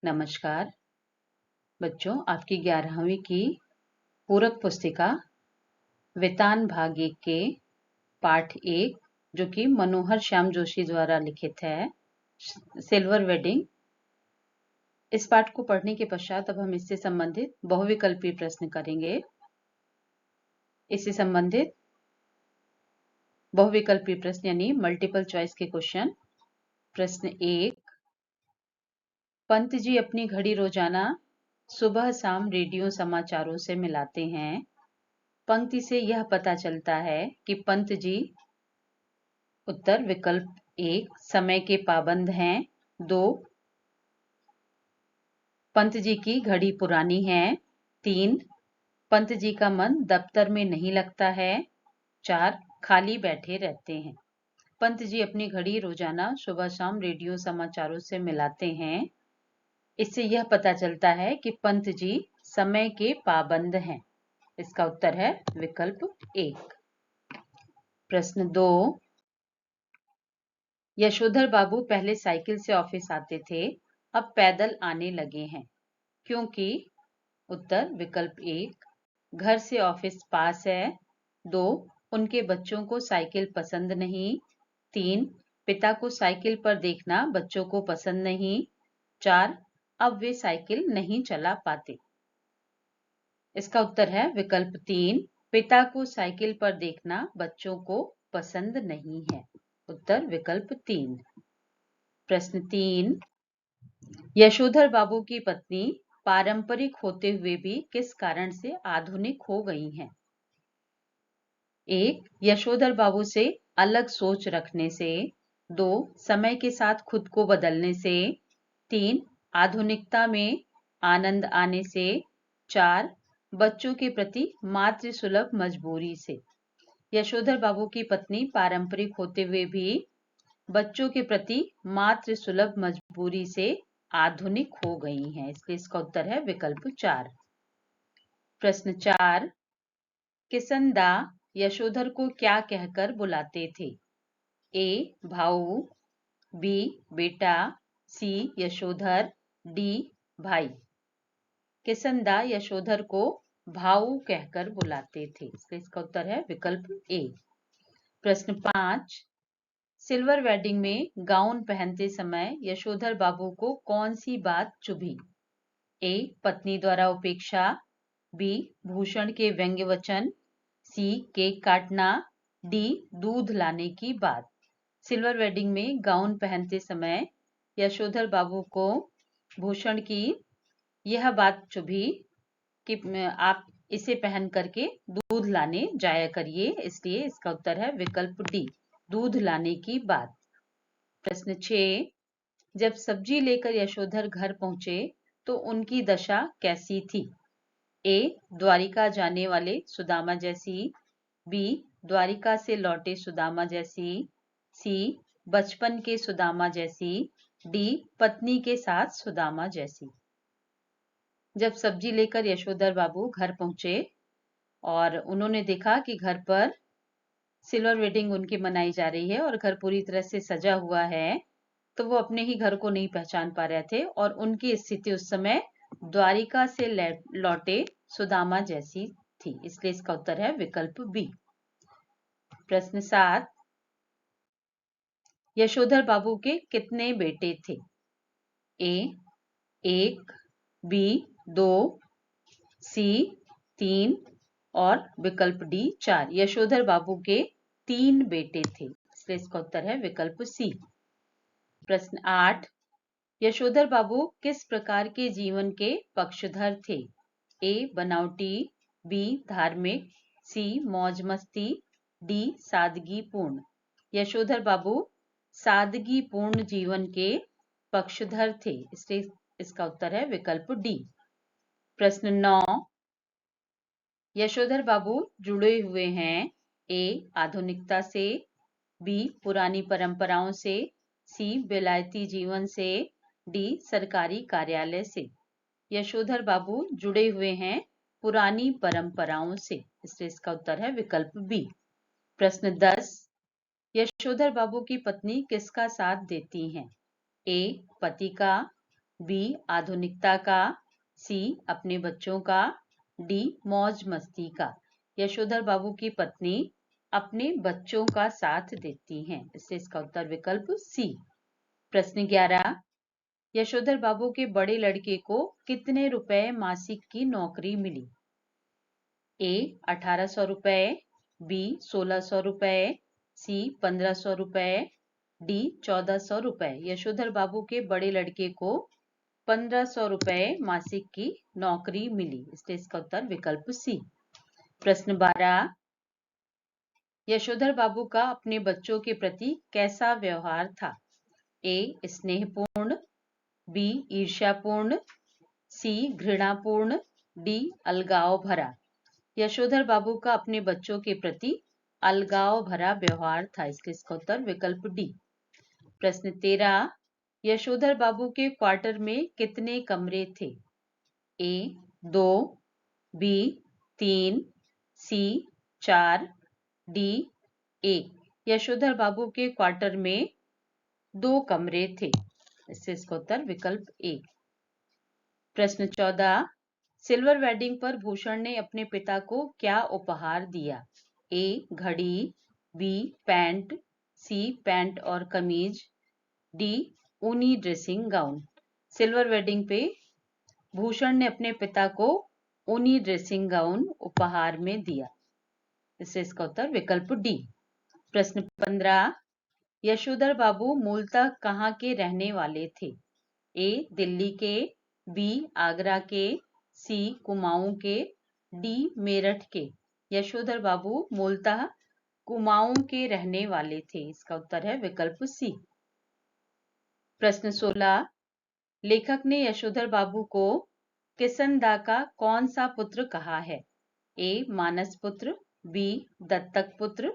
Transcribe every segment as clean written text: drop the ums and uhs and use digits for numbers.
नमस्कार बच्चों, आपकी 11वीं की पूरक पुस्तिका वितान भाग 1 के पाठ 1 जो कि मनोहर श्याम जोशी द्वारा लिखित है, सिल्वर वेडिंग। इस पाठ को पढ़ने के पश्चात अब हम इससे संबंधित बहुविकल्पी प्रश्न करेंगे। इससे संबंधित बहुविकल्पी प्रश्न यानी मल्टीपल चॉइस के क्वेश्चन। प्रश्न 1, पंत जी अपनी घड़ी रोजाना सुबह शाम रेडियो समाचारों से मिलाते हैं। पंक्ति से यह पता चलता है कि पंत जी उत्तर विकल्प 1 समय के पाबंद हैं। 2 पंत जी की घड़ी पुरानी है। 3 पंत जी का मन दफ्तर में नहीं लगता है। 4 खाली बैठे रहते हैं। पंत जी अपनी घड़ी रोजाना सुबह शाम रेडियो समाचारों से मिलाते हैं। इससे यह पता चलता है कि पंत जी समय के पाबंद हैं। इसका उत्तर है विकल्प 1। प्रश्न 2, यशोधर बाबू पहले साइकिल से ऑफिस आते थे, अब पैदल आने लगे हैं। क्योंकि उत्तर विकल्प 1 घर से ऑफिस पास है। 2 उनके बच्चों को साइकिल पसंद नहीं। 3 पिता को साइकिल पर देखना बच्चों को पसंद नहीं। 4 अब वे साइकिल नहीं चला पाते। इसका उत्तर है विकल्प 3 पिता को साइकिल पर देखना बच्चों को पसंद नहीं है। उत्तर विकल्प 3। प्रश्न 3, यशोधर बाबू की पत्नी पारंपरिक होते हुए भी किस कारण से आधुनिक हो गई हैं? 1 यशोधर बाबू से अलग सोच रखने से। 2 समय के साथ खुद को बदलने से। 3 आधुनिकता में आनंद आने से। 4 बच्चों के प्रति मातृसुलभ मजबूरी से। यशोधर बाबू की पत्नी पारंपरिक होते हुए भी बच्चों के प्रति मातृसुलभ मजबूरी से आधुनिक हो गई हैं। इसलिए इसका उत्तर है विकल्प 4। प्रश्न 4, किसनदा यशोधर को क्या कहकर बुलाते थे? ए भाऊ, बी बेटा, सी यशोधर, डी भाई। किसनदा यशोधर को भाऊ कहकर बुलाते थे। इसलिए इसका उत्तर है विकल्प ए। प्रश्न 5, सिल्वर वेडिंग में गाउन पहनते समय यशोधर बाबू को कौन सी बात चुभी? ए पत्नी द्वारा उपेक्षा, बी भूषण के व्यंग्य वचन, सी केक काटना, डी दूध लाने की बात। सिल्वर वेडिंग में गाउन पहनते समय यशोधर बाबू को भूषण की यह बात चुभी कि आप इसे पहन करके दूध लाने जाया करिए। इसलिए इसका उत्तर है विकल्प डी दूध लाने की बात। प्रश्न 6, जब सब्जी लेकर यशोधर घर पहुंचे तो उनकी दशा कैसी थी? ए द्वारिका जाने वाले सुदामा जैसी, बी द्वारिका से लौटे सुदामा जैसी, सी बचपन के सुदामा जैसी, डी पत्नी के साथ सुदामा जैसी। जब सब्जी लेकर यशोधर बाबू घर पहुंचे और उन्होंने देखा कि घर पर सिल्वर वेडिंग उनकी मनाई जा रही है और घर पूरी तरह से सजा हुआ है, तो वो अपने ही घर को नहीं पहचान पा रहे थे और उनकी स्थिति उस समय द्वारिका से लौटे सुदामा जैसी थी। इसलिए इसका उत्तर है विकल्प बी। प्रश्न 7, यशोधर बाबू के कितने बेटे थे? ए 1, बी 2, सी 3 और विकल्प डी 4। यशोधर बाबू के 3 बेटे थे। इसलिए इसका उत्तर है विकल्प सी। प्रश्न 8, यशोधर बाबू किस प्रकार के जीवन के पक्षधर थे? ए बनावटी, बी धार्मिक, सी मौज मस्ती, डी सादगी पूर्ण। यशोधर बाबू सादगी पूर्ण जीवन के पक्षधर थे। इसलिए इसका उत्तर है विकल्प डी। प्रश्न 9, यशोधर बाबू जुड़े हुए हैं ए आधुनिकता से, बी पुरानी परंपराओं से, सी विलायती जीवन से, डी सरकारी कार्यालय से। यशोधर बाबू जुड़े हुए हैं पुरानी परंपराओं से। इसलिए इसका उत्तर है विकल्प बी। प्रश्न 10, यशोधर बाबू की पत्नी किसका साथ देती हैं? ए पति का, बी आधुनिकता का, सी अपने बच्चों का, डी मौज मस्ती का। यशोधर बाबू की पत्नी अपने बच्चों का साथ देती हैं, इससे इसका उत्तर विकल्प सी। प्रश्न 11, यशोधर बाबू के बड़े लड़के को कितने रुपए मासिक की नौकरी मिली? ए 1800 रुपए, बी 1600 रुपए, सी 1500 रुपए, डी 1400 रुपए। यशोधर बाबू के बड़े लड़के को 1500 रुपए मासिक की नौकरी मिली, इसलिए इसका उत्तर विकल्प सी। प्रश्न 12, यशोधर बाबू का अपने बच्चों के प्रति कैसा व्यवहार था? ए स्नेहपूर्ण, बी ईर्ष्यापूर्ण, सी घृणापूर्ण, डी अलगाव भरा। यशोधर बाबू का अपने बच्चों के प्रति अलगाव भरा व्यवहार था, इसलिए इसका उत्तर विकल्प डी। प्रश्न 13, यशोधर बाबू के क्वार्टर में कितने कमरे थे? ए 2, बी 3, सी 4, डी 1। यशोधर बाबू के क्वार्टर में 2 कमरे थे, इससे इसका उत्तर विकल्प ए। प्रश्न 14, सिल्वर वेडिंग पर भूषण ने अपने पिता को क्या उपहार दिया? ए घड़ी, बी पैंट, सी पैंट और कमीज, डी ऊनी ड्रेसिंग गाउन। सिल्वर वेडिंग पे भूषण ने अपने पिता को ऊनी ड्रेसिंग गाउन उपहार में दिया, इससे इसका उत्तर विकल्प डी। प्रश्न 15, यशोधर बाबू मूलतः कहाँ के रहने वाले थे? ए दिल्ली के, बी आगरा के, सी कुमाऊं के, डी मेरठ के। यशोधर बाबू मूलतः कुमाऊं के रहने वाले थे, इसका उत्तर है विकल्प सी। प्रश्न 16, लेखक ने यशोधर बाबू को किसनदा का कौन सा पुत्र कहा है? ए मानस पुत्र, बी दत्तक पुत्र,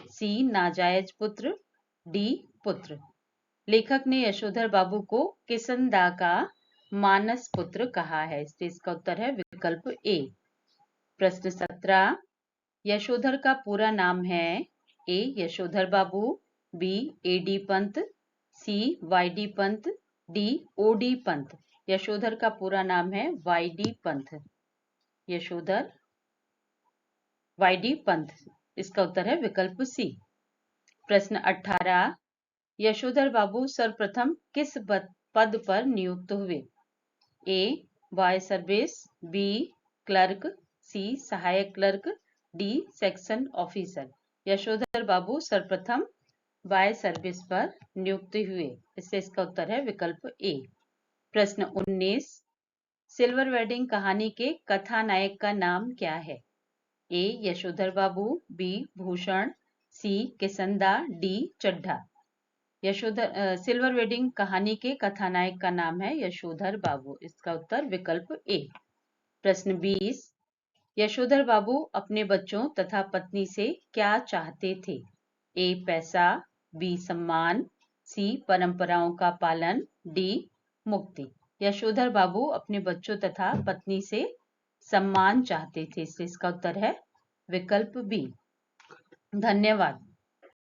सी नाजायज पुत्र, डी पुत्र। लेखक ने यशोधर बाबू को किसनदा का मानस पुत्र कहा है, इसलिए इसका उत्तर है विकल्प ए। प्रश्न 17, यशोधर का पूरा नाम है? ए यशोधर बाबू, B A D Pant, C Y D Pant, D O D Pant. Yashodhar का पूरा नाम है Y D Pant, Yashodhar Y D Pant, इसका उत्तर है विकल्प सी। प्रश्न 18, यशोधर बाबू सर्वप्रथम किस पद पर नियुक्त हुए? A boy service, B clerk, C सहायक clerk, D section officer. Yashodhar बाबू सर्वप्रथम बॉय सर्विस पर नियुक्त हुए, इससे इसका उत्तर है विकल्प ए। प्रश्न 19, सिल्वर वेडिंग कहानी के कथानायक का नाम क्या है? ए यशोधर बाबू, बी भूषण, सी किसनदा, डी चड्ढा। सिल्वर वेडिंग कहानी के कथानायक का नाम है यशोधर बाबू, इसका उत्तर विकल्प ए। प्रश्न 20, यशोधर बाबू अपने बच्चों तथा पत्नी से क्या चाहते थे? ए पैसा, बी सम्मान, सी परंपराओं का पालन, डी मुक्ति। यशोधर बाबू अपने बच्चों तथा पत्नी से सम्मान चाहते थे, इसलिए इसका उत्तर है विकल्प बी। धन्यवाद।